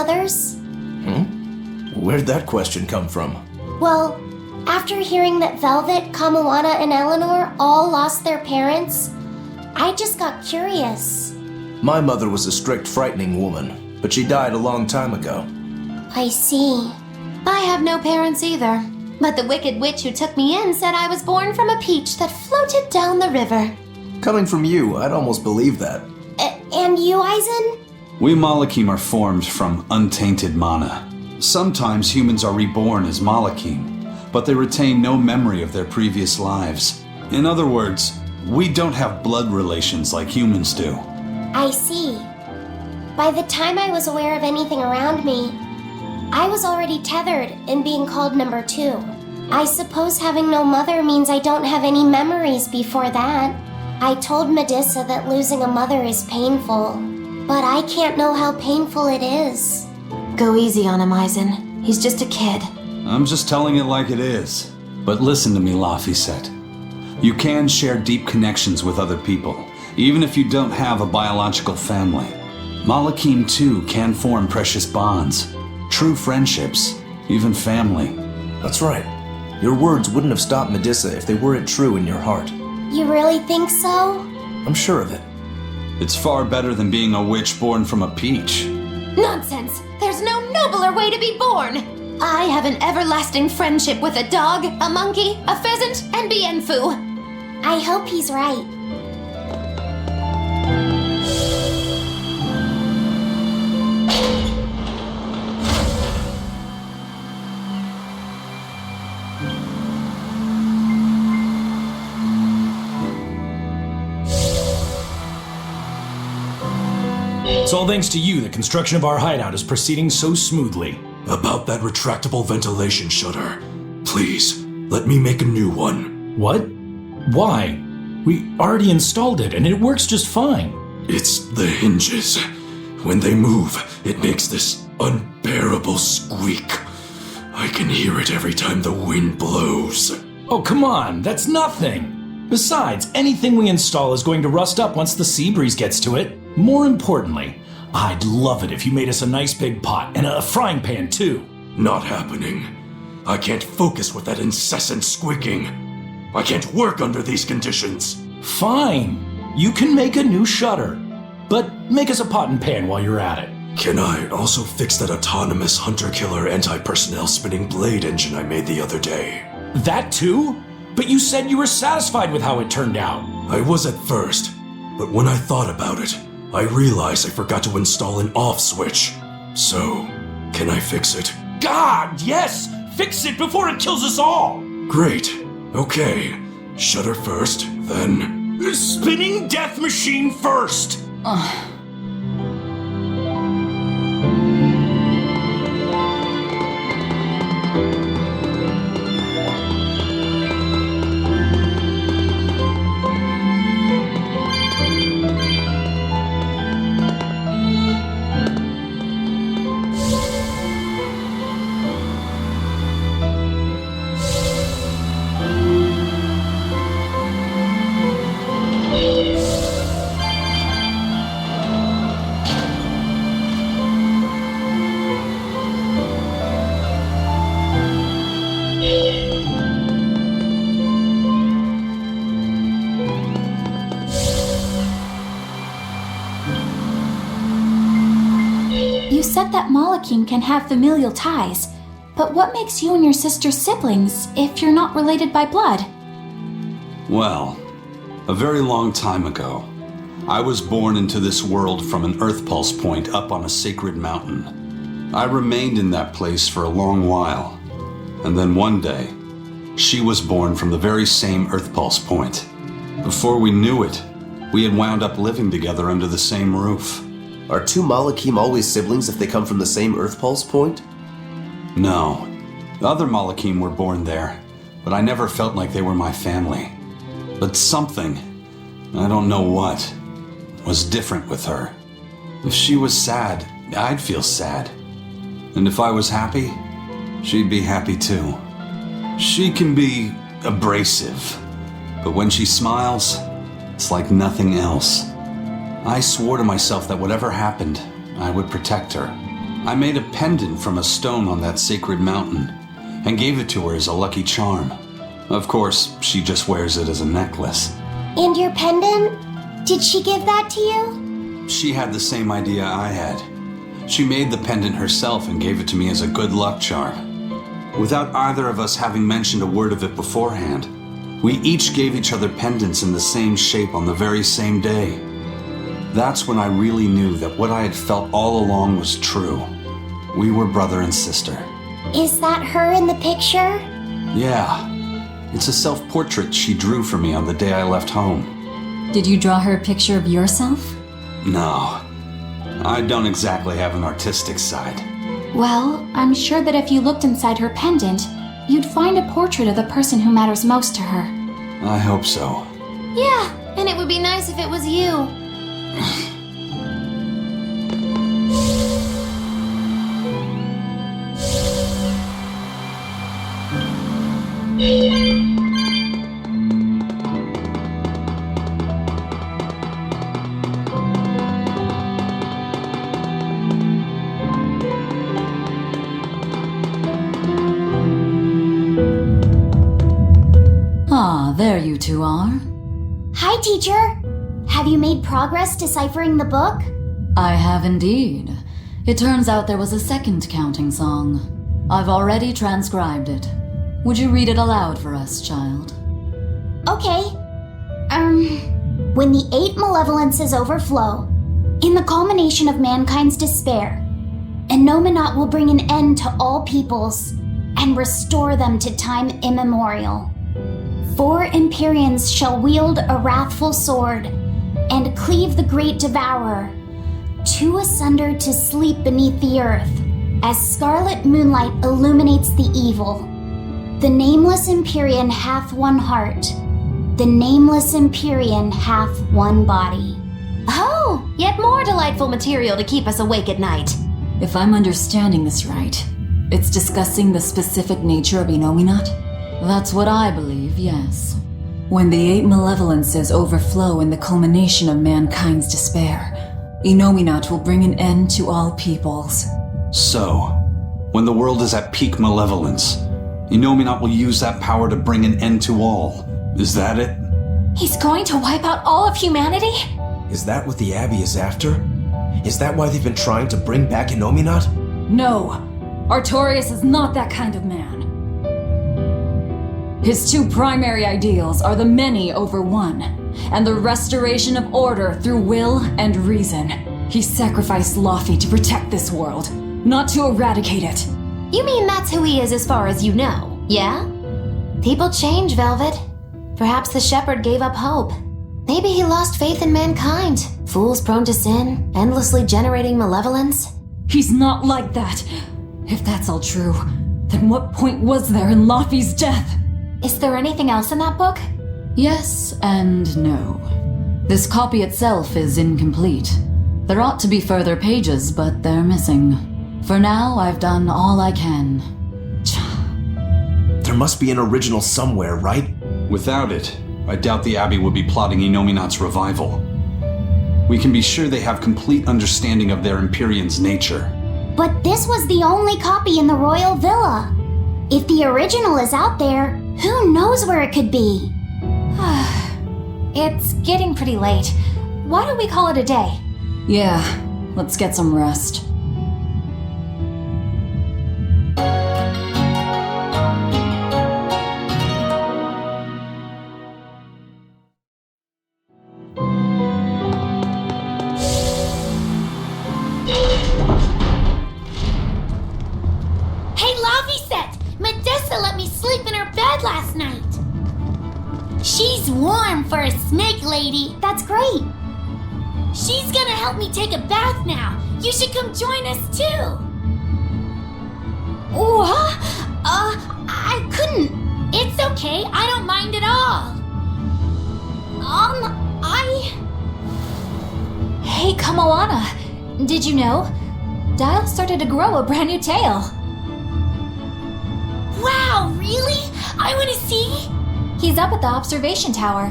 mothers? Where'd that question come from? Well, after hearing that Velvet, Kamawana, and Eleanor all lost their parents, I just got curious. My mother was a strict, frightening woman, but she died a long time ago. I see. I have no parents either, but the wicked witch who took me in said I was born from a peach that floated down the river. Coming from you, I'd almost believe that. And you, Aizen? We Malakim are formed from untainted mana. Sometimes humans are reborn as Malakim, but they retain no memory of their previous lives. In other words, we don't have blood relations like humans do. I see. By the time I was aware of anything around me, I was already tethered and being called number 2. I suppose having no mother means I don't have any memories before that. I told Medusa that losing a mother is painful, but I can't know how painful it is. Go easy on him, Aizen. He's just a kid. I'm just telling it like it is. But listen to me, Laphicet. You can share deep connections with other people, even if you don't have a biological family. Malakim too can form precious bonds, true friendships, even family. That's right. Your words wouldn't have stopped Medusa if they weren't true in your heart. You really think so? I'm sure of it. It's far better than being a witch born from a peach. Nonsense! There's no nobler way to be born! I have an everlasting friendship with a dog, a monkey, a pheasant, and Bienfu. I hope he's right. It's all thanks to you the construction of our hideout is proceeding so smoothly. About that retractable ventilation shutter. Please, let me make a new one. What? Why? We already installed it and it works just fine. It's the hinges. When they move, it makes this unbearable squeak. I can hear it every time the wind blows. Oh, come on, that's nothing. Besides, anything we install is going to rust up once the sea breeze gets to it. More importantly, I'd love it if you made us a nice big pot and a frying pan too. Not happening. I can't focus with that incessant squeaking. I can't work under these conditions. Fine. You can make a new shutter. But make us a pot and pan while you're at it. Can I also fix that autonomous hunter-killer anti-personnel spinning blade engine I made the other day? That too? But you said you were satisfied with how it turned out. I was at first, but when I thought about it, I realized I forgot to install an off switch. So, can I fix it? God, yes! Fix it before it kills us all! Great. Okay. Shutter first, then... Spinning death machine first! You said that Malakim can have familial ties, but what makes you and your sister siblings if you're not related by blood? Well, a very long time ago, I was born into this world from an earth pulse point up on a sacred mountain. I remained in that place for a long while, and then one day, she was born from the very same earth pulse point. Before we knew it, we had wound up living together under the same roof. Are two Malakim always siblings if they come from the same Earth Pulse point? No. The other Malakim were born there, but I never felt like they were my family. But something, I don't know what, was different with her. If she was sad, I'd feel sad. And if I was happy, she'd be happy too. She can be abrasive, but when she smiles, it's like nothing else. I swore to myself that whatever happened, I would protect her. I made a pendant from a stone on that sacred mountain and gave it to her as a lucky charm. Of course, she just wears it as a necklace. And your pendant? Did she give that to you? She had the same idea I had. She made the pendant herself and gave it to me as a good luck charm. Without either of us having mentioned a word of it beforehand, we each gave each other pendants in the same shape on the very same day. That's when I really knew that what I had felt all along was true. We were brother and sister. Is that her in the picture? Yeah. It's a self-portrait she drew for me on the day I left home. Did you draw her a picture of yourself? No. I don't exactly have an artistic side. Well, I'm sure that if you looked inside her pendant, you'd find a portrait of the person who matters most to her. I hope so. Yeah, and it would be nice if it was you. Ah, there you two are. Hi, teacher. Have you made progress deciphering the book? I have indeed. It turns out there was a second counting song. I've already transcribed it. Would you read it aloud for us, child? Okay. When the 8 malevolences overflow, in the culmination of mankind's despair, Innominat will bring an end to all peoples and restore them to time immemorial. 4 Empyreans shall wield a wrathful sword and cleave the great devourer, 2 asunder to sleep beneath the earth, as scarlet moonlight illuminates the evil. The nameless Empyrean hath one heart, the nameless Empyrean hath one body. Oh, yet more delightful material to keep us awake at night. If I'm understanding this right, it's discussing the specific nature of Innominat? That's what I believe, yes. When the 8 malevolences overflow in the culmination of mankind's despair, Innominat will bring an end to all peoples. So, when the world is at peak malevolence, Innominat will use that power to bring an end to all. Is that it? He's going to wipe out all of humanity? Is that what the Abbey is after? Is that why they've been trying to bring back Innominat? No, Artorias is not that kind of man. His 2 primary ideals are the many over one, and the restoration of order through will and reason. He sacrificed Laufey to protect this world, not to eradicate it. You mean that's who he is as far as you know, yeah? People change, Velvet. Perhaps the shepherd gave up hope. Maybe he lost faith in mankind. Fools prone to sin, endlessly generating malevolence. He's not like that. If that's all true, then what point was there in Laufey's death? Is there anything else in that book? Yes and no. This copy itself is incomplete. There ought to be further pages, but they're missing. For now, I've done all I can. There must be an original somewhere, right? Without it, I doubt the Abbey would be plotting Innominat's revival. We can be sure they have complete understanding of their Empyrean's nature. But this was the only copy in the royal villa. If the original is out there, who knows where it could be? It's getting pretty late. Why don't we call it a day? Yeah, let's get some rest. Hey, Laufey, Medessa let me sleep in her bed last night. She's warm for a snake lady. That's great. She's gonna help me take a bath now. You should come join us too. What? I couldn't. It's okay. I don't mind at all. Hey, Kamoana. Did you know? Dial started to grow a brand new tail. Wow, really? I wanna see. He's up at the observation tower.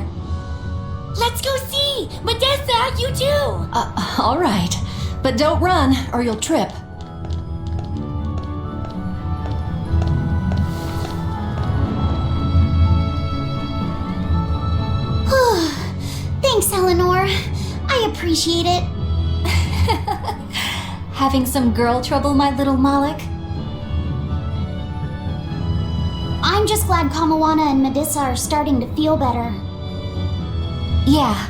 Let's go see. Medessa, you too. All right. But don't run, or you'll trip. appreciate it. Having some girl trouble, my little Moloch? I'm just glad Kamawana and Medissa are starting to feel better. Yeah,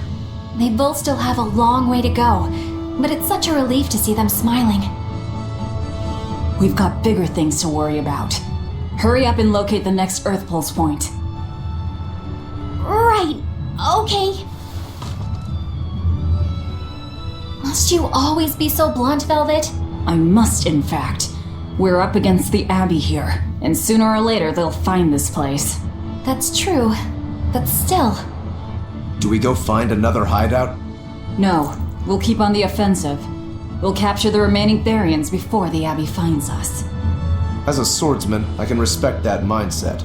they both still have a long way to go, but it's such a relief to see them smiling. We've got bigger things to worry about. Hurry up and locate the next Earth Pulse point. Right, okay. Must you always be so blunt, Velvet? I must, in fact. We're up against the Abbey here, and sooner or later they'll find this place. That's true, but still. Do we go find another hideout? No, we'll keep on the offensive. We'll capture the remaining Therians before the Abbey finds us. As a swordsman, I can respect that mindset.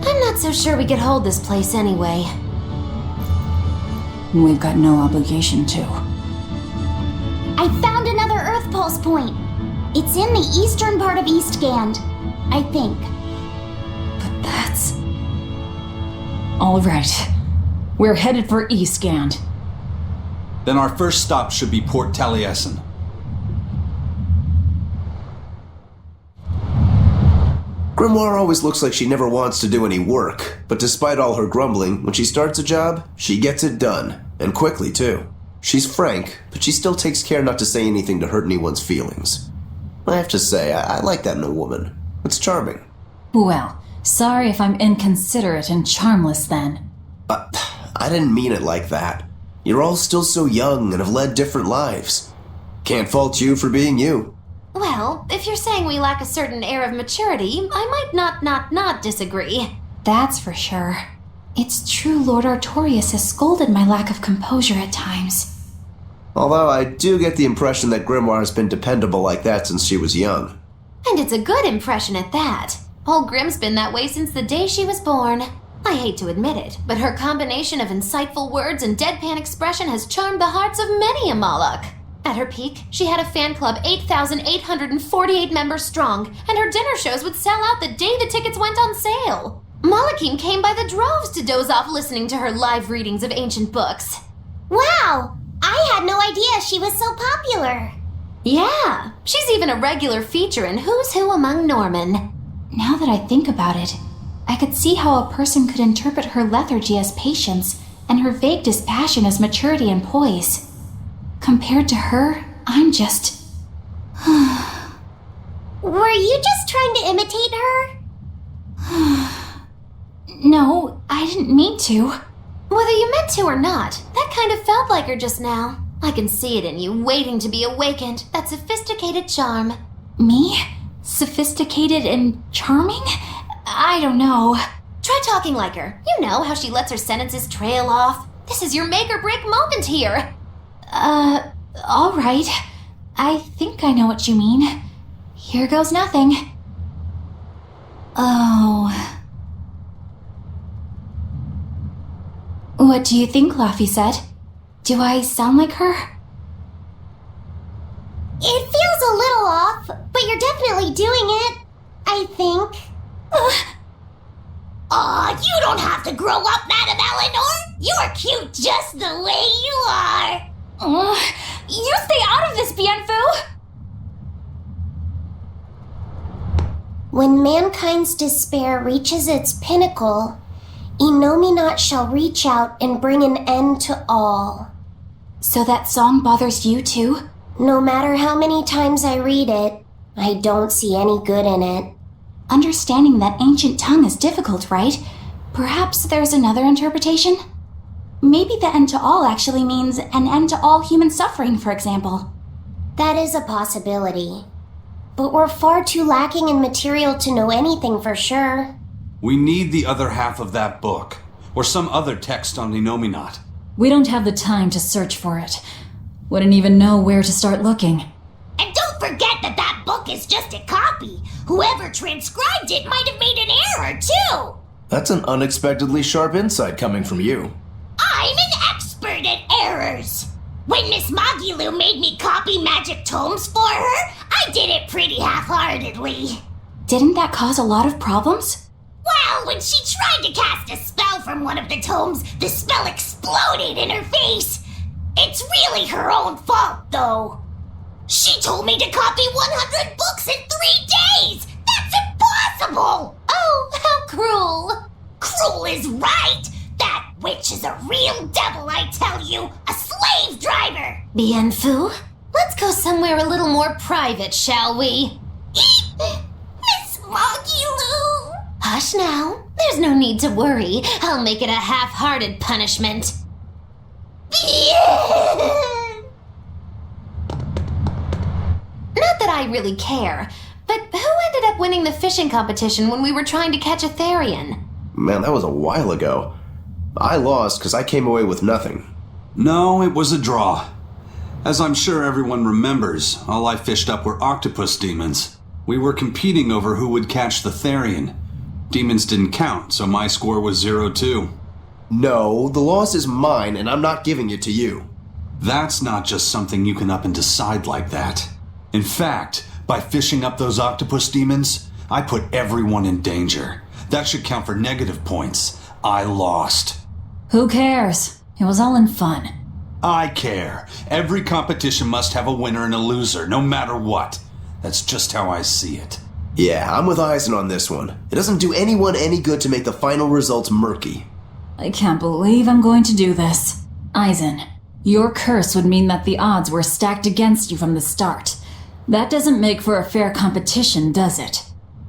I'm not so sure we could hold this place anyway. We've got no obligation to. I found another Earth Pulse point. It's in the eastern part of Eastgand, I think. But that's... All right. We're headed for Eastgand. Then our first stop should be Port Taliesin. Grimoire always looks like she never wants to do any work, but despite all her grumbling, when she starts a job, she gets it done, and quickly too. She's frank, but she still takes care not to say anything to hurt anyone's feelings. I have to say, I like that in a woman. It's charming. Well, sorry if I'm inconsiderate and charmless then. I didn't mean it like that. You're all still so young and have led different lives. Can't fault you for being you. Well, if you're saying we lack a certain air of maturity, I might not disagree. That's for sure. It's true Lord Artorius has scolded my lack of composure at times. Although I do get the impression that Grimoire has been dependable like that since she was young. And it's a good impression at that. Old Grim's been that way since the day she was born. I hate to admit it, but her combination of insightful words and deadpan expression has charmed the hearts of many a Moloch. At her peak, she had a fan club 8,848 members strong, and her dinner shows would sell out the day the tickets went on sale. Molochim came by the droves to doze off listening to her live readings of ancient books. Wow! I had no idea she was so popular. Yeah, she's even a regular feature in Who's Who Among Norman. Now that I think about it, I could see how a person could interpret her lethargy as patience and her vague dispassion as maturity and poise. Compared to her, I'm just... Were you just trying to imitate her? No, I didn't mean to. Whether you meant to or not, that kind of felt like her just now. I can see it in you, waiting to be awakened, that sophisticated charm. Me? Sophisticated and charming? I don't know. Try talking like her. You know how she lets her sentences trail off. This is your make or break moment here. All right. I think I know what you mean. Here goes nothing. Oh. What do you think, Laphicet? Do I sound like her? It feels a little off, but you're definitely doing it. I think. Aw, you don't have to grow up, Madame Eleanor. You are cute just the way you are. You stay out of this, Bienfu! When mankind's despair reaches its pinnacle, Innominat shall reach out and bring an end to all. So that song bothers you too? No matter how many times I read it, I don't see any good in it. Understanding that ancient tongue is difficult, right? Perhaps there's another interpretation? Maybe the end to all actually means an end to all human suffering, for example. That is a possibility. But we're far too lacking in material to know anything for sure. We need the other half of that book, or some other text on Innominat. We don't have the time to search for it. Wouldn't even know where to start looking. And don't forget that that book is just a copy. Whoever transcribed it might have made an error, too. That's an unexpectedly sharp insight coming from you. I'm an expert at errors. When Miss Magilu made me copy magic tomes for her, I did it pretty half-heartedly. Didn't that cause a lot of problems? Well, when she tried to cast a spell from one of the tomes, the spell exploded in her face. It's really her own fault, though. She told me to copy 100 books in 3 days! That's impossible! Oh, how cruel! Cruel is right! That witch is a real devil, I tell you! A slave driver! Bien Phu, let's go somewhere a little more private, shall we? Miss Moggy Lou! Hush now. There's no need to worry. I'll make it a half-hearted punishment. Not that I really care, but who ended up winning the fishing competition when we were trying to catch a Therian? Man, that was a while ago. I lost because I came away with nothing. No, it was a draw. As I'm sure everyone remembers, all I fished up were octopus demons. We were competing over who would catch the Therian. Demons didn't count, so my score was 0-2. No, the loss is mine, and I'm not giving it to you. That's not just something you can up and decide like that. In fact, by fishing up those octopus demons, I put everyone in danger. That should count for negative points. I lost. Who cares? It was all in fun. I care. Every competition must have a winner and a loser, no matter what. That's just how I see it. Yeah, I'm with Eisen on this one. It doesn't do anyone any good to make the final results murky. I can't believe I'm going to do this. Eisen, your curse would mean that the odds were stacked against you from the start. That doesn't make for a fair competition, does it?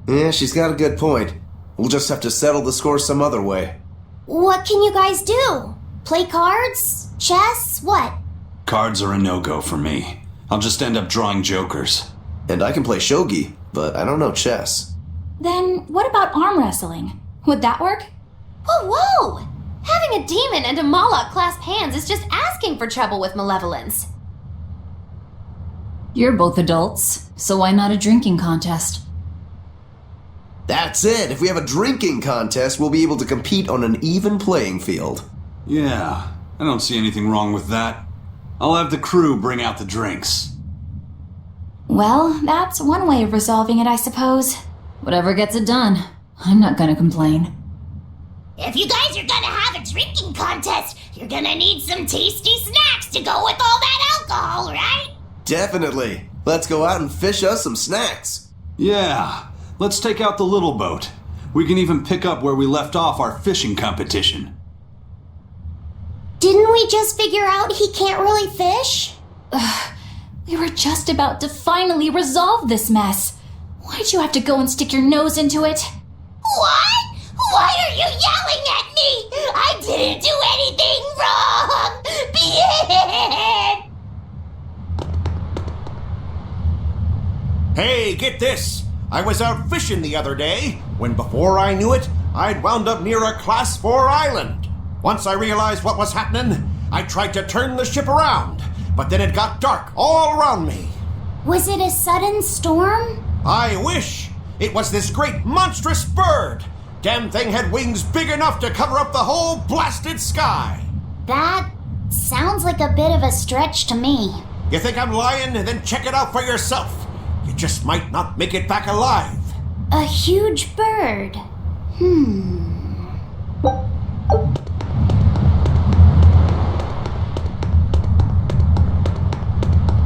Yeah, she's got a good point. We'll just have to settle the score some other way. What can you guys do? Play cards? Chess? What? Cards are a no-go for me. I'll just end up drawing jokers. And I can play shogi, but I don't know chess. Then what about arm wrestling? Would that work? Whoa, whoa! Having a demon and a Moloch clasp hands is just asking for trouble with malevolence. You're both adults, so why not a drinking contest? That's it! If we have a drinking contest, we'll be able to compete on an even playing field. Yeah, I don't see anything wrong with that. I'll have the crew bring out the drinks. Well, that's one way of resolving it, I suppose. Whatever gets it done. I'm not gonna complain. If you guys are gonna have a drinking contest, you're gonna need some tasty snacks to go with all that alcohol, right? Definitely. Let's go out and fish us some snacks. Yeah, let's take out the little boat. We can even pick up where we left off our fishing competition. Didn't we just figure out he can't really fish? We were just about to finally resolve this mess. Why'd you have to go and stick your nose into it? What? Why are you yelling at me? I didn't do anything wrong! Hey, get this! I was out fishing the other day, when before I knew it, I'd wound up near a Class 4 island. Once I realized what was happening, I tried to turn the ship around, but then it got dark all around me. Was it a sudden storm? I wish! It was this great monstrous bird! Damn thing had wings big enough to cover up the whole blasted sky! That sounds like a bit of a stretch to me. You think I'm lying? Then check it out for yourself. You just might not make it back alive. A huge bird.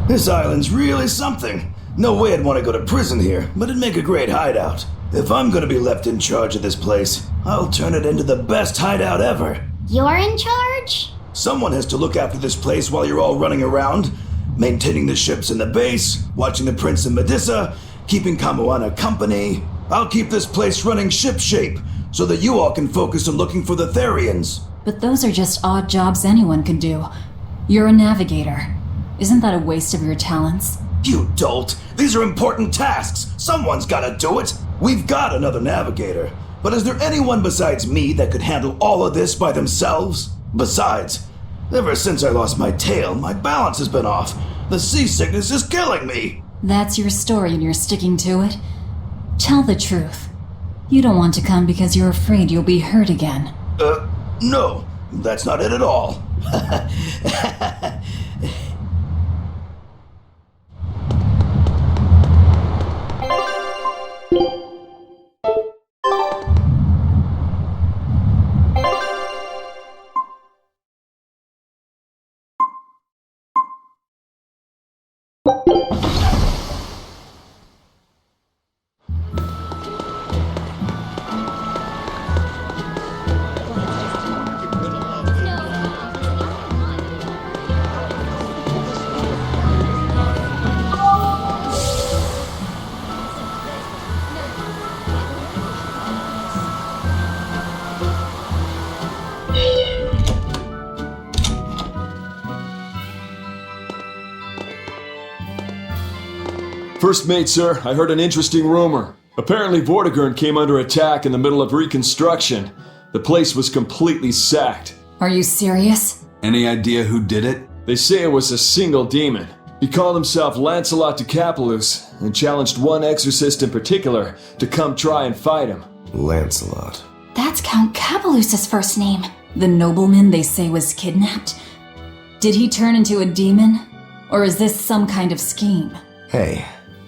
This island's really something. No way I'd want to go to prison here, but it'd make a great hideout. If I'm gonna be left in charge of this place, I'll turn it into the best hideout ever. You're in charge? Someone has to look after this place while you're all running around, maintaining the ships in the base, watching the Prince and Medusa, keeping Kamoana company. I'll keep this place running ship-shape, so that you all can focus on looking for the Therians. But those are just odd jobs anyone can do. You're a navigator. Isn't that a waste of your talents? You dolt! These are important tasks! Someone's gotta do it! We've got another navigator, but is there anyone besides me that could handle all of this by themselves? Besides, ever since I lost my tail, my balance has been off. The seasickness is killing me! That's your story and you're sticking to it? Tell the truth. You don't want to come because you're afraid you'll be hurt again. No, that's not it at all. First mate, sir, I heard an interesting rumor. Apparently Vortigern came under attack in the middle of reconstruction. The place was completely sacked. Are you serious? Any idea who did it? They say it was a single demon. He called himself Lancelot de Capelus and challenged one exorcist in particular to come try and fight him. Lancelot. That's Count Capelus's first name. The nobleman they say was kidnapped? Did he turn into a demon? Or is this some kind of scheme? Hey,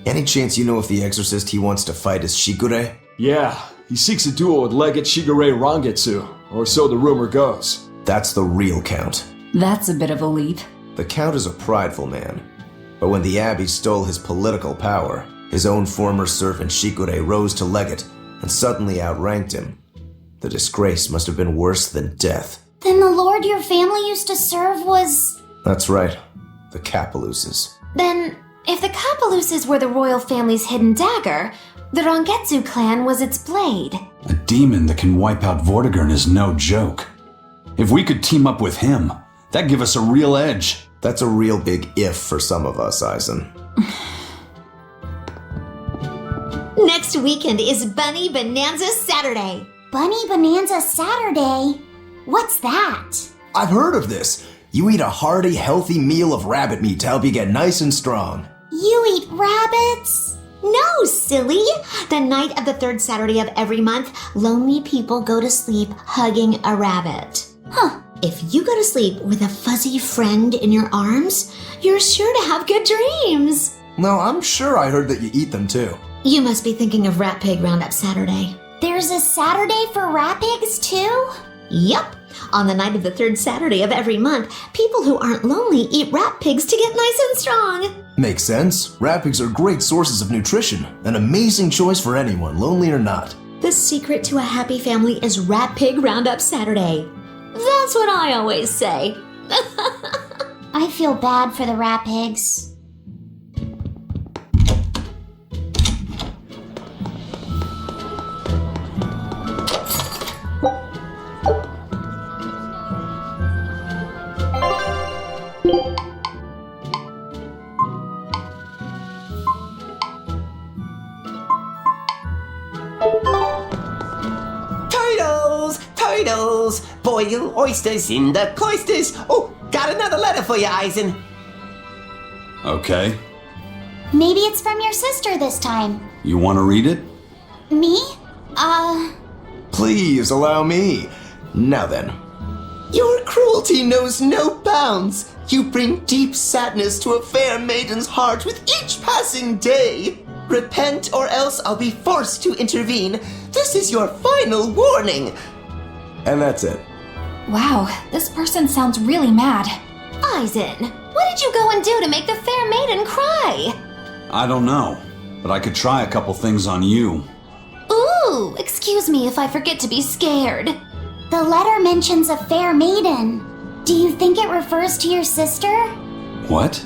any chance you know if the exorcist he wants to fight is Shigure? Yeah, he seeks a duel with Legate Shigure Rangetsu, or so the rumor goes. That's the real Count. That's a bit of a leap. The Count is a prideful man. But when the Abbey stole his political power, his own former servant Shigure rose to Legate and suddenly outranked him. The disgrace must have been worse than death. Then the lord your family used to serve was... That's right, the Capeluses. Then, if the Capeluses were the royal family's hidden dagger, the Rangetsu clan was its blade. A demon that can wipe out Vortigern is no joke. If we could team up with him, that'd give us a real edge. That's a real big if for some of us, Eisen. Next weekend is Bunny Bonanza Saturday. Bunny Bonanza Saturday? What's that? I've heard of this. You eat a hearty, healthy meal of rabbit meat to help you get nice and strong. You eat rabbits? No, silly! The night of the third Saturday of every month, lonely people go to sleep hugging a rabbit. Huh. If you go to sleep with a fuzzy friend in your arms, you're sure to have good dreams. No, I'm sure I heard that you eat them too. You must be thinking of Rat Pig Roundup Saturday. There's a Saturday for rat pigs too? Yup. On the night of the third Saturday of every month, people who aren't lonely eat rat pigs to get nice and strong. Makes sense. Rat pigs are great sources of nutrition. An amazing choice for anyone, lonely or not. The secret to a happy family is Rat Pig Roundup Saturday. That's what I always say. I feel bad for the rat pigs. Turtles! Boil oysters in the cloisters! Oh, got another letter for you, Eisen. Okay. Maybe it's from your sister this time. You want to read it? Me? Please allow me. Now then. Your cruelty knows no bounds. You bring deep sadness to a fair maiden's heart with each passing day. Repent or else I'll be forced to intervene. This is your final warning. And that's it. Wow, this person sounds really mad. Eisen, what did you go and do to make the fair maiden cry? I don't know, but I could try a couple things on you. Ooh, excuse me if I forget to be scared. The letter mentions a fair maiden. Do you think it refers to your sister? What?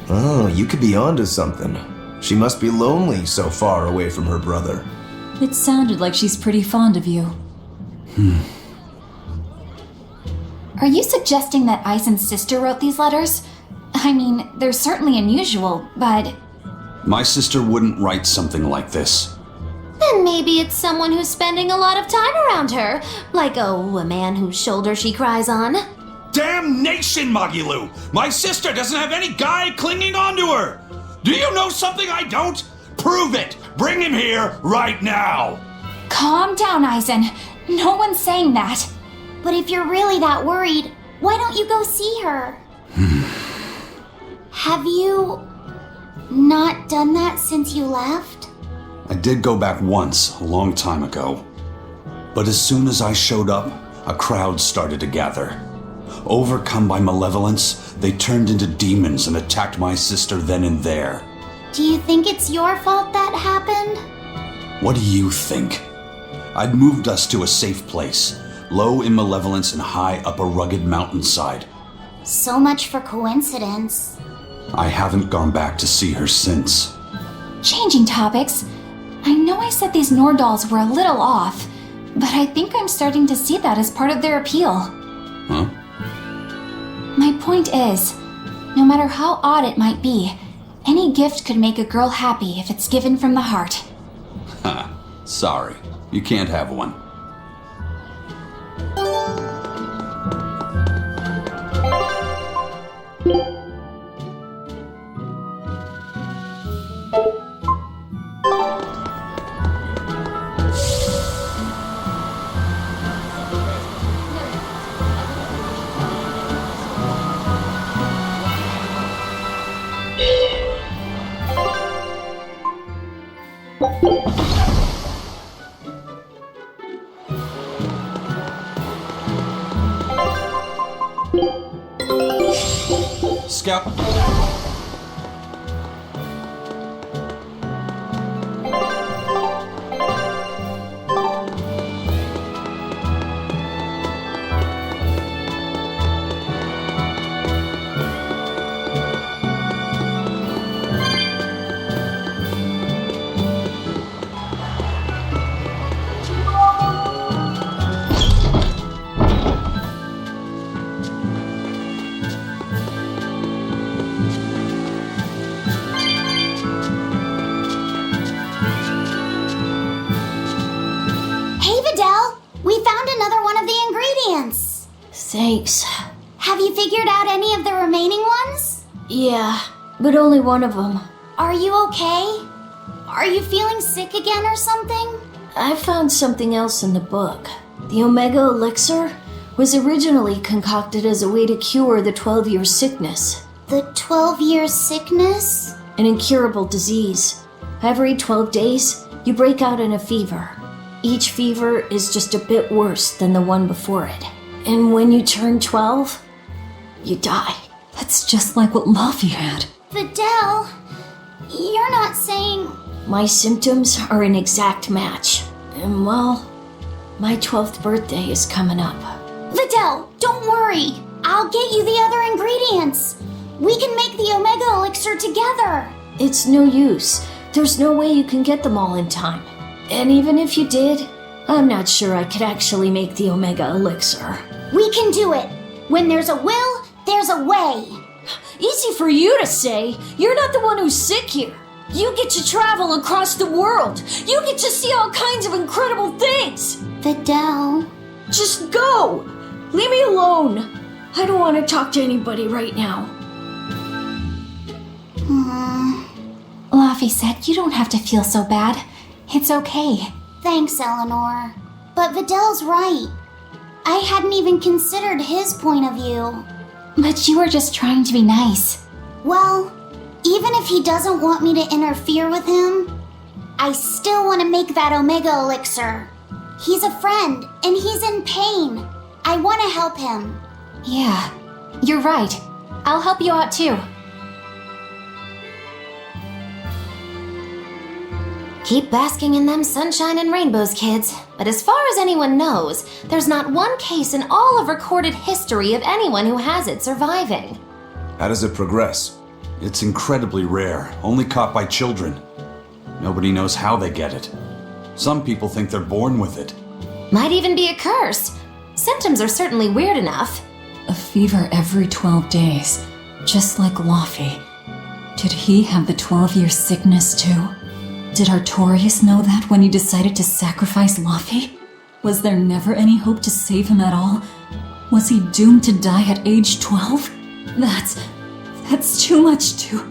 Oh, you could be onto something. She must be lonely so far away from her brother. It sounded like she's pretty fond of you. Are you suggesting that Eisen's sister wrote these letters? I mean, they're certainly unusual, but... My sister wouldn't write something like this. Then maybe it's someone who's spending a lot of time around her, like a man whose shoulder she cries on. Damnation, Magilu! My sister doesn't have any guy clinging onto her! Do you know something I don't? Prove it! Bring him here right now! Calm down, Eisen. No one's saying that. But if you're really that worried, why don't you go see her? Have you not done that since you left? I did go back once, a long time ago. But as soon as I showed up, a crowd started to gather. Overcome by malevolence, they turned into demons and attacked my sister then and there. Do you think it's your fault that happened? What do you think? I'd moved us to a safe place, low in malevolence and high up a rugged mountainside. So much for coincidence. I haven't gone back to see her since. Changing topics. I know I said these Nordals were a little off, but I think I'm starting to see that as part of their appeal. Huh? My point is, no matter how odd it might be, Any gift could make a girl happy if it's given from the heart. Ha, sorry. You can't have one. Scout. Hey, Vidal! We found another one of the ingredients! Thanks. Have you figured out any of the remaining ones? Yeah, but only one of them. Are you okay? Are you feeling sick again or something? I found something else in the book. The Omega Elixir was originally concocted as a way to cure the 12-year sickness. The 12-year sickness? An incurable disease. Every 12 days, you break out in a fever. Each fever is just a bit worse than the one before it. And when you turn 12, you die. That's just like what Laffy had. Vidal, you're not saying... My symptoms are an exact match. And well, my 12th birthday is coming up. Vidal, don't worry. I'll get you the other ingredients. We can make the Omega Elixir together. It's no use. There's no way you can get them all in time. And even if you did, I'm not sure I could actually make the Omega Elixir. We can do it. When there's a will, there's a way. Easy for you to say. You're not the one who's sick here. You get to travel across the world. You get to see all kinds of incredible things. Vidal. Just go. Leave me alone. I don't want to talk to anybody right now. Laffy said you don't have to feel so bad. It's okay. Thanks, Eleanor. But Vidal's right. I hadn't even considered his point of view. But you were just trying to be nice. Well, even if he doesn't want me to interfere with him, I still want to make that Omega Elixir. He's a friend, and he's in pain. I want to help him. Yeah, you're right. I'll help you out too. Keep basking in them sunshine and rainbows, kids. But as far as anyone knows, there's not one case in all of recorded history of anyone who has it surviving. How does it progress? It's incredibly rare, only caught by children. Nobody knows how they get it. Some people think they're born with it. Might even be a curse. Symptoms are certainly weird enough. A fever every 12 days, just like Laffy. Did he have the 12-year sickness too? Did Artorius know that when he decided to sacrifice Laffy? Was there never any hope to save him at all? Was he doomed to die at age 12? That's too much to...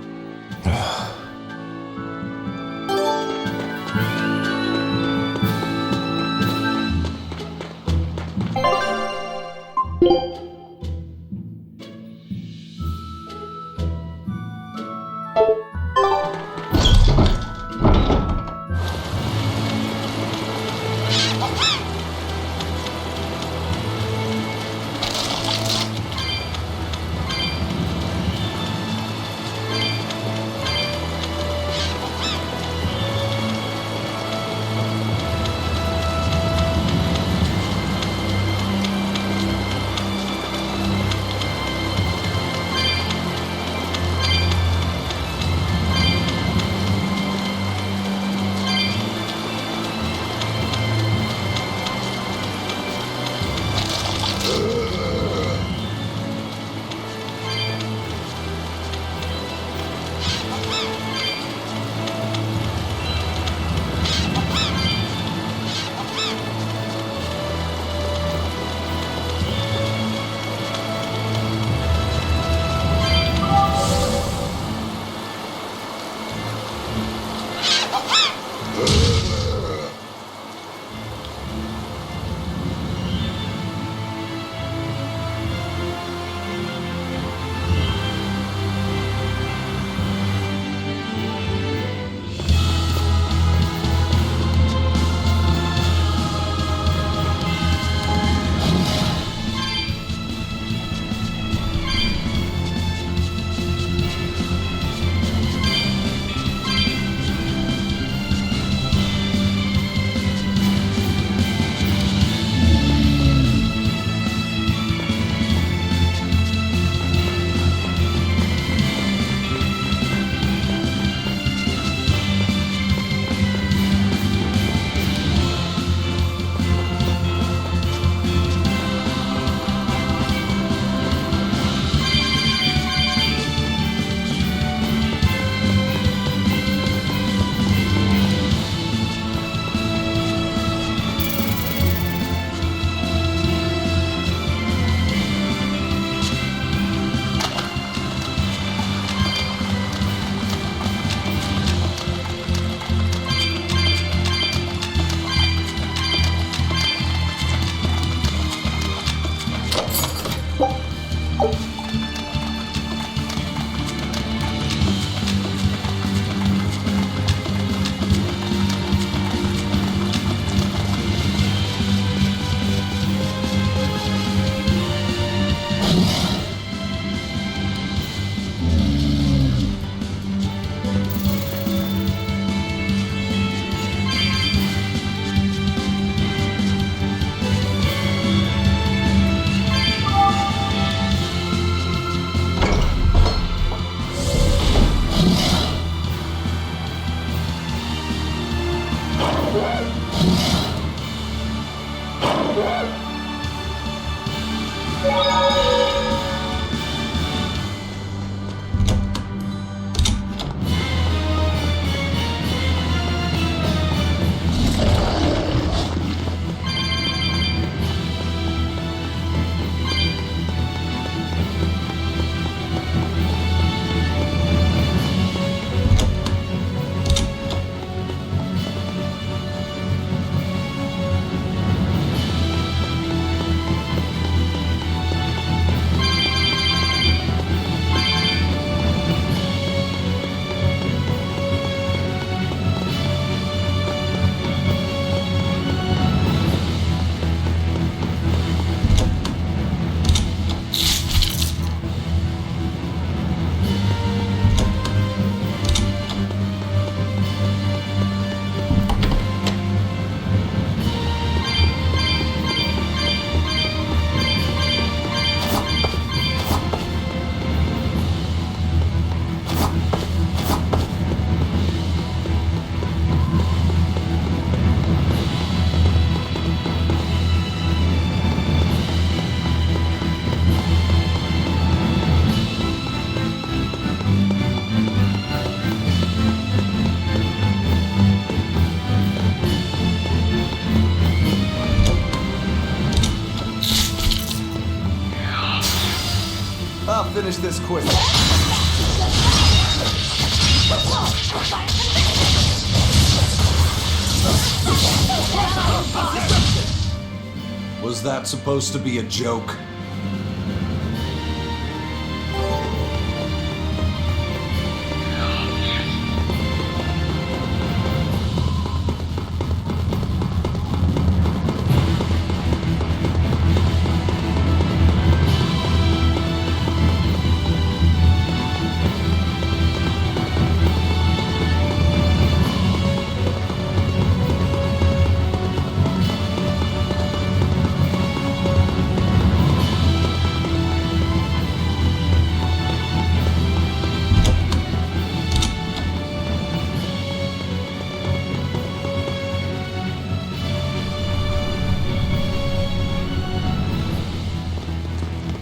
I'll finish this quick. Was that supposed to be a joke?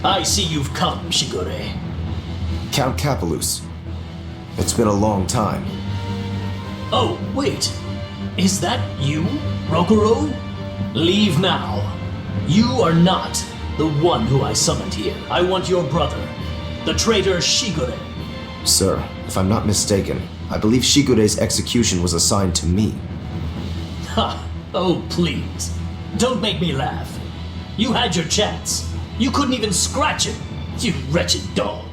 I see you've come, Shigure. Count Capelus. It's been a long time. Oh, wait. Is that you, Rokuro? Leave now. You are not the one who I summoned here. I want your brother, the traitor Shigure. Sir, if I'm not mistaken, I believe Shigure's execution was assigned to me. Ha! Oh, please. Don't make me laugh. You had your chance. You couldn't even scratch him, you wretched dog.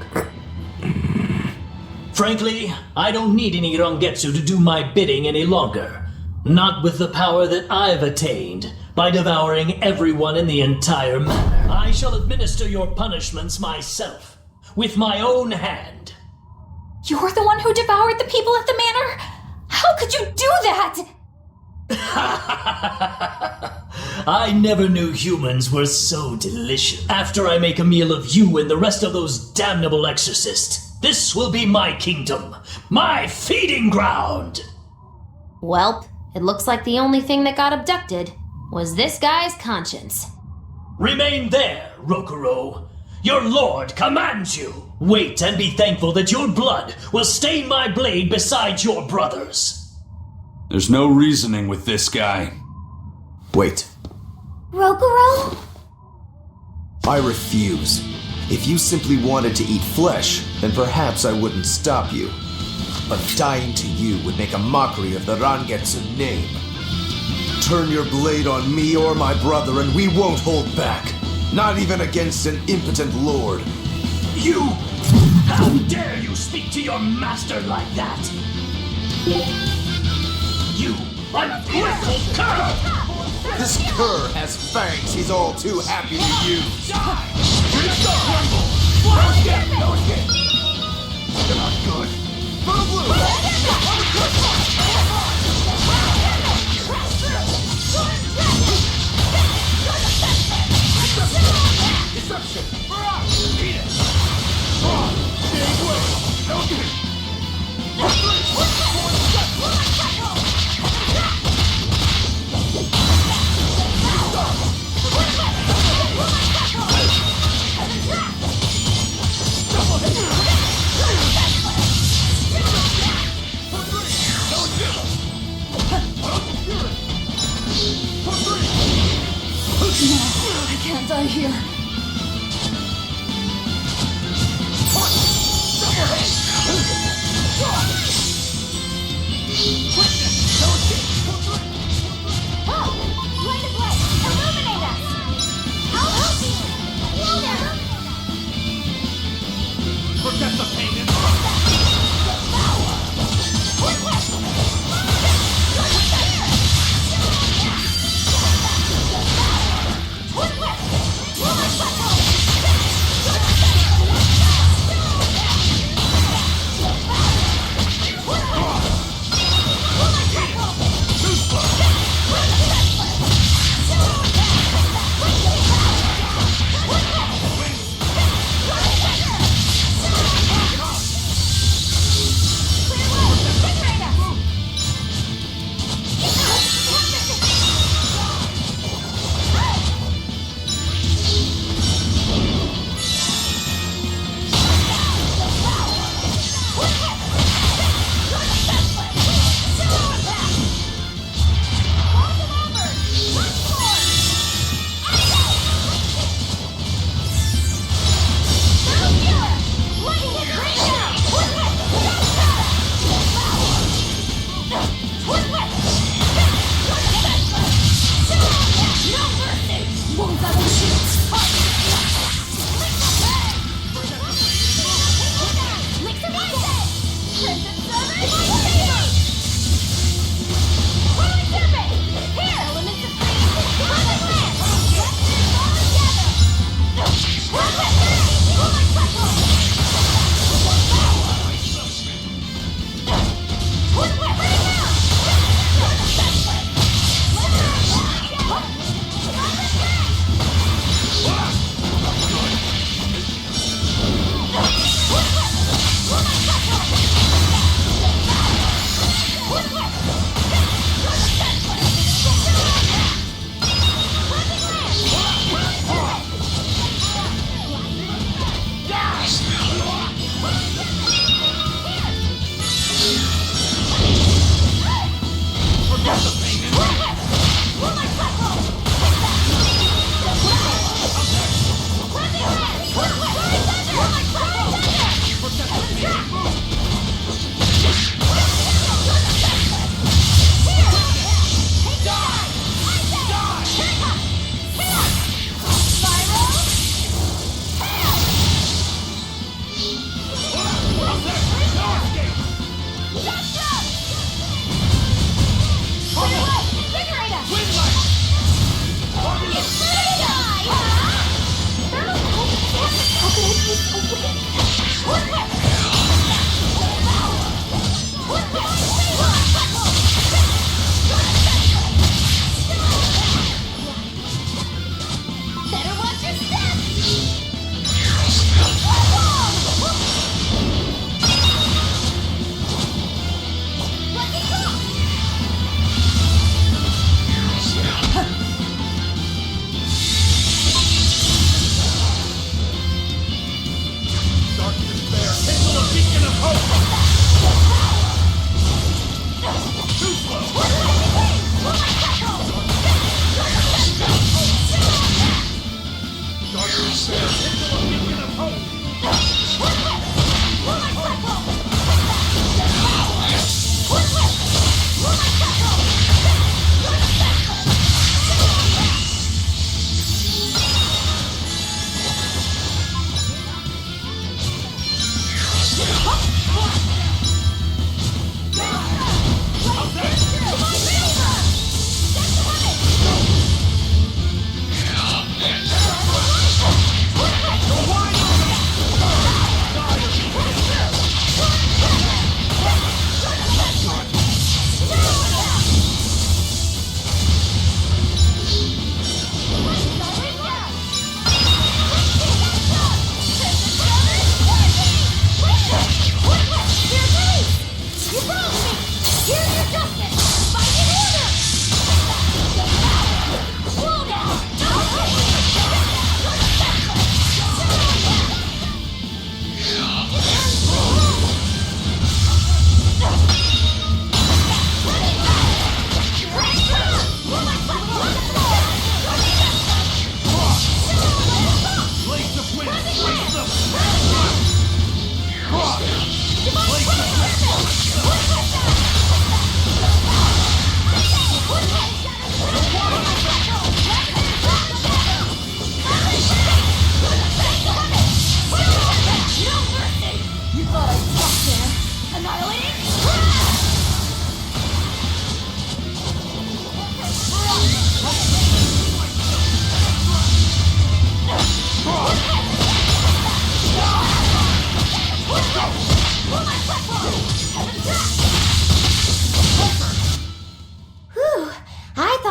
Frankly, I don't need any Rangetsu to do my bidding any longer. Not with the power that I've attained by devouring everyone in the entire manor. I shall administer your punishments myself, with my own hand. You're the one who devoured the people at the manor? How could you do that? I never knew humans were so delicious. After I make a meal of you and the rest of those damnable exorcists, this will be my kingdom, my feeding ground! Welp, it looks like the only thing that got abducted was this guy's conscience. Remain there, Rokuro. Your lord commands you. Wait and be thankful that your blood will stain my blade beside your brother's. There's no reasoning with this guy. Wait. Rokuro? I refuse. If you simply wanted to eat flesh, then perhaps I wouldn't stop you. But dying to you would make a mockery of the Rangetsu name. Turn your blade on me or my brother and we won't hold back. Not even against an impotent lord. You! How dare you speak to your master like that? You ungrateful cur! This cur has fangs he's all too happy to use. No escape! You're not good. Blue! Deception! Eat it! Big way! No escape! I can't die here. Light a blaze! Illuminate us! I'll help you! Forget the pain and Quick!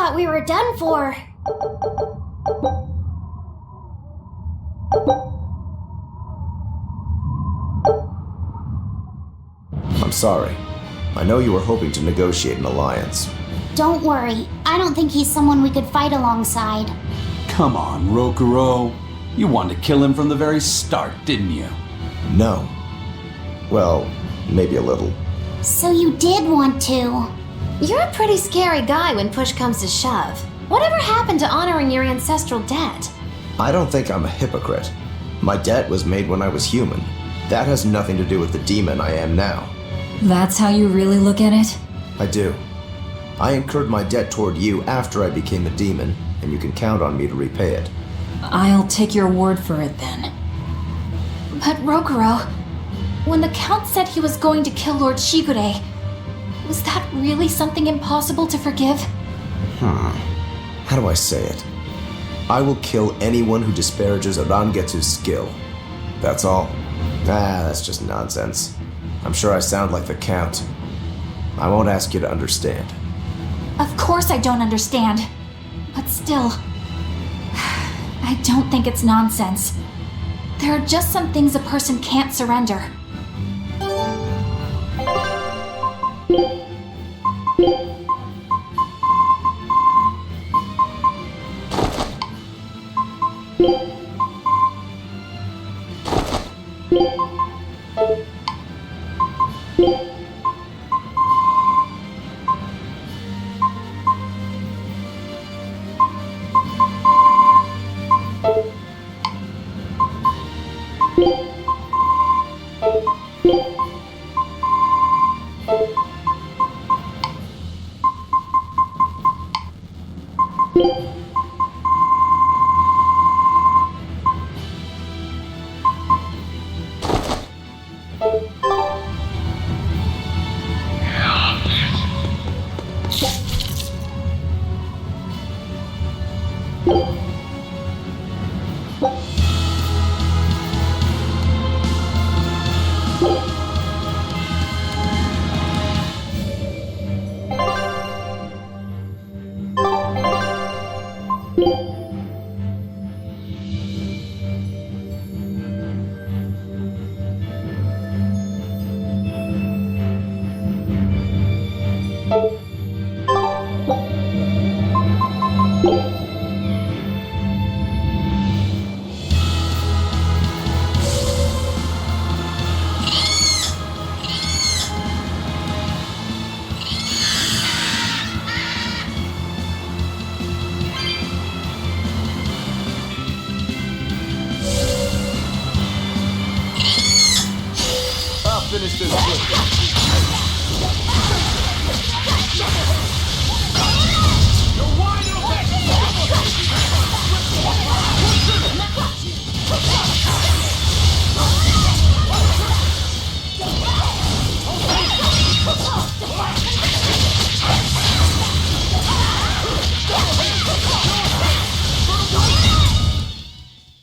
thought we were done for. I'm sorry. I know you were hoping to negotiate an alliance. Don't worry. I don't think he's someone we could fight alongside. Come on, Rokuro. You wanted to kill him from the very start, didn't you? No. Well, maybe a little. So you did want to. You're a pretty scary guy when push comes to shove. Whatever happened to honoring your ancestral debt? I don't think I'm a hypocrite. My debt was made when I was human. That has nothing to do with the demon I am now. That's how you really look at it? I do. I incurred my debt toward you after I became a demon, and you can count on me to repay it. I'll take your word for it then. But Rokuro, when the Count said he was going to kill Lord Shigure, was that really something impossible to forgive? How do I say it? I will kill anyone who disparages a Rangetsu's skill. That's all. That's just nonsense. I'm sure I sound like the Count. I won't ask you to understand. Of course I don't understand. But still, I don't think it's nonsense. There are just some things a person can't surrender. Finish this quick.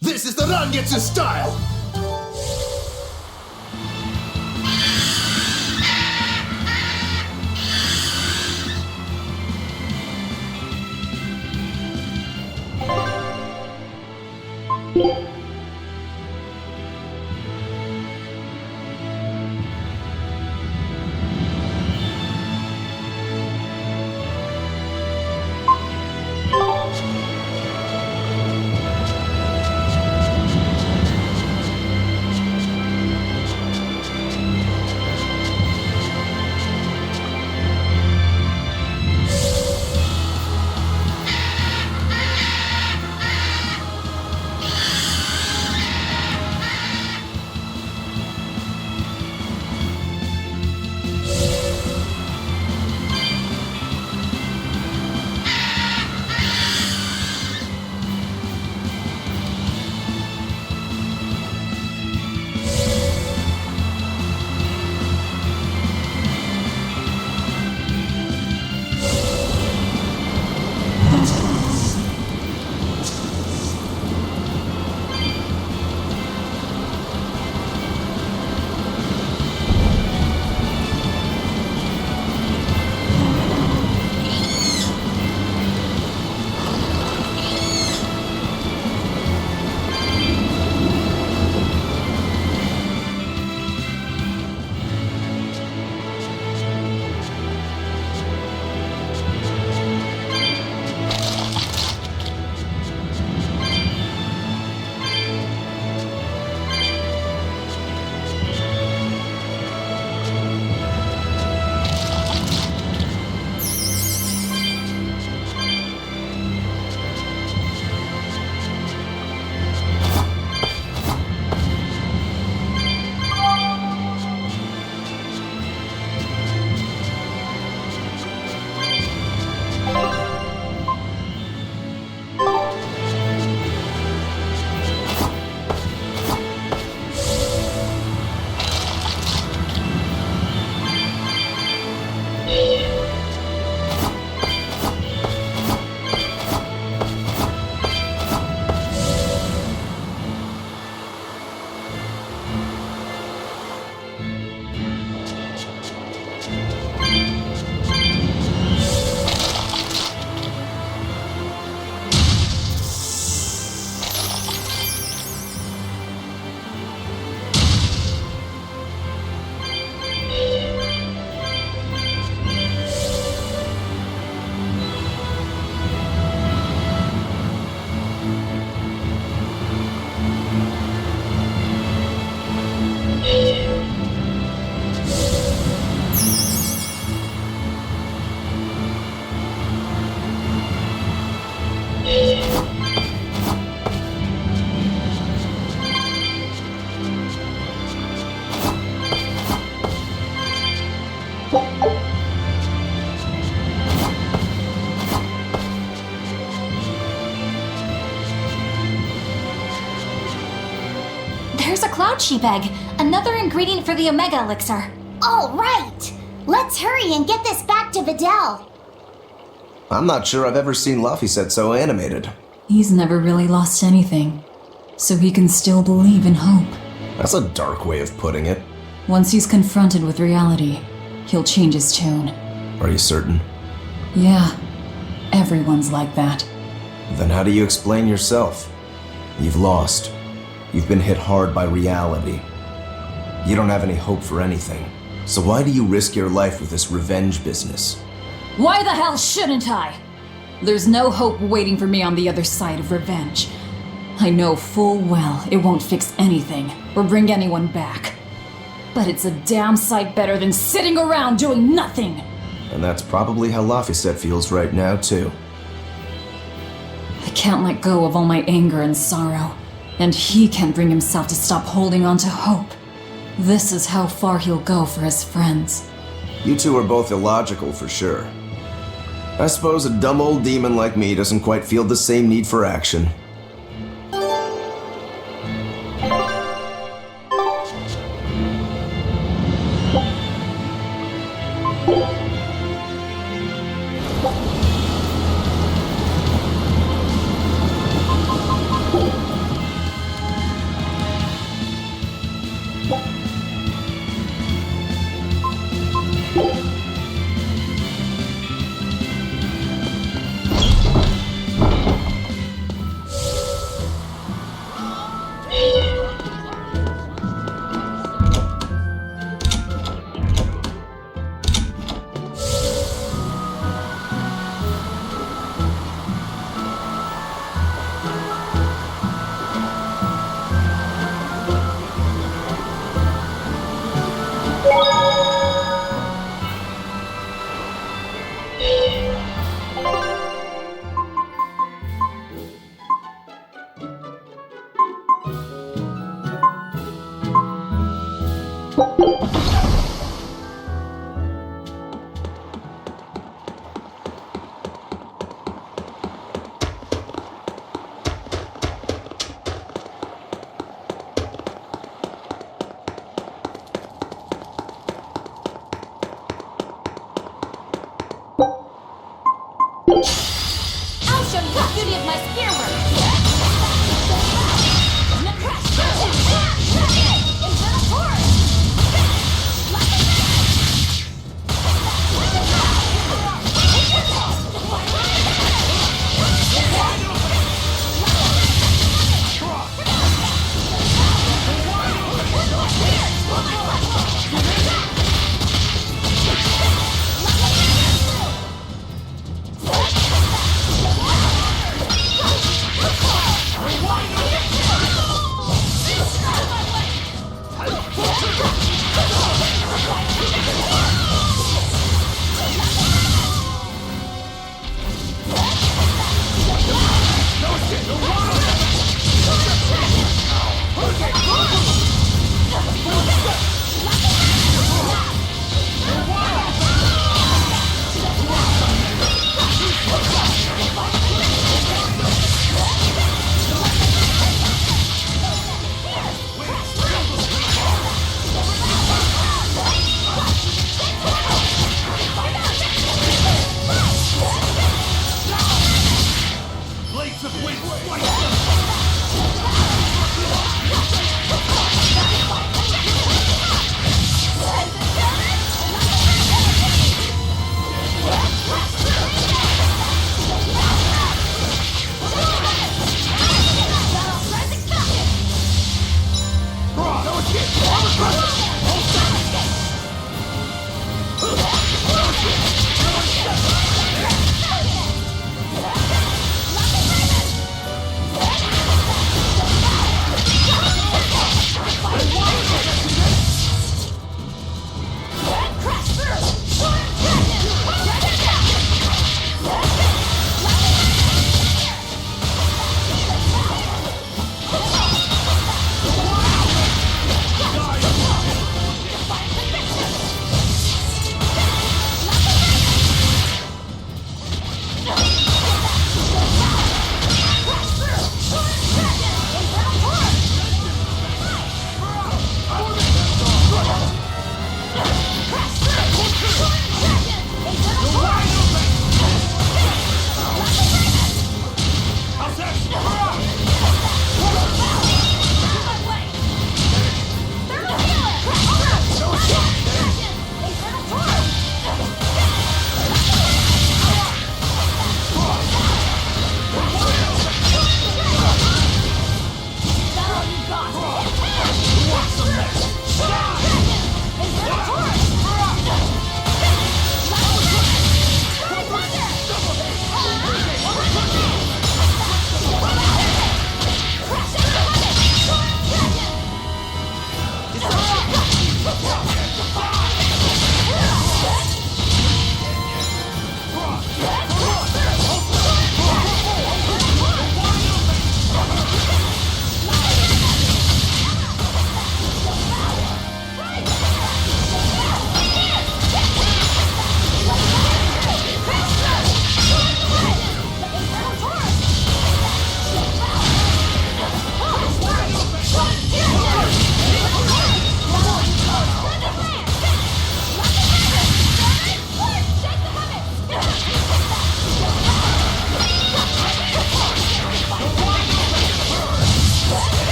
This is the Rangetsu style! There's a cloud sheep egg, another ingredient for the Omega Elixir. All right! Let's hurry and get this back to Videl. I'm not sure I've ever seen Laphicet so animated. He's never really lost anything, so he can still believe in hope. That's a dark way of putting it. Once he's confronted with reality, he'll change his tune. Are you certain? Yeah, everyone's like that. Then how do you explain yourself? You've lost. You've been hit hard by reality. You don't have any hope for anything. So why do you risk your life with this revenge business? Why the hell shouldn't I? There's no hope waiting for me on the other side of revenge. I know full well it won't fix anything or bring anyone back. But it's a damn sight better than sitting around doing nothing. And that's probably how Laphicet feels right now, too. I can't let go of all my anger and sorrow, and he can't bring himself to stop holding on to hope. This is how far he'll go for his friends. You two are both illogical for sure. I suppose a dumb old demon like me doesn't quite feel the same need for action.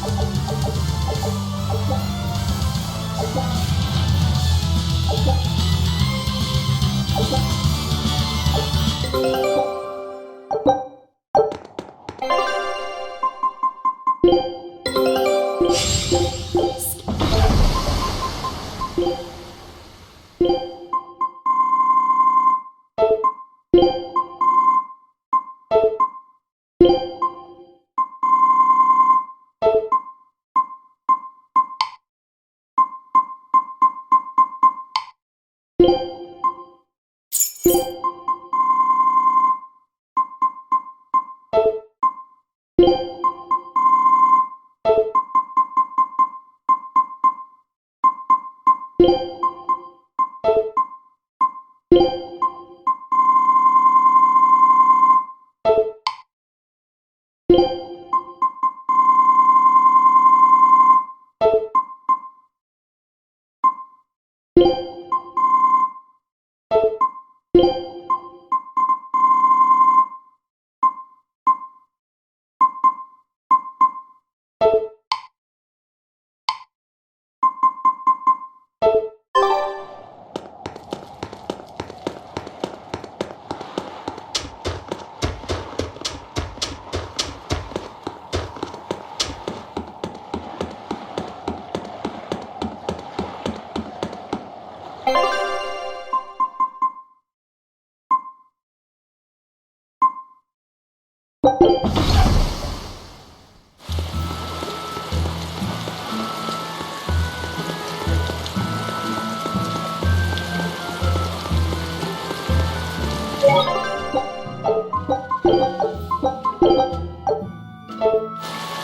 You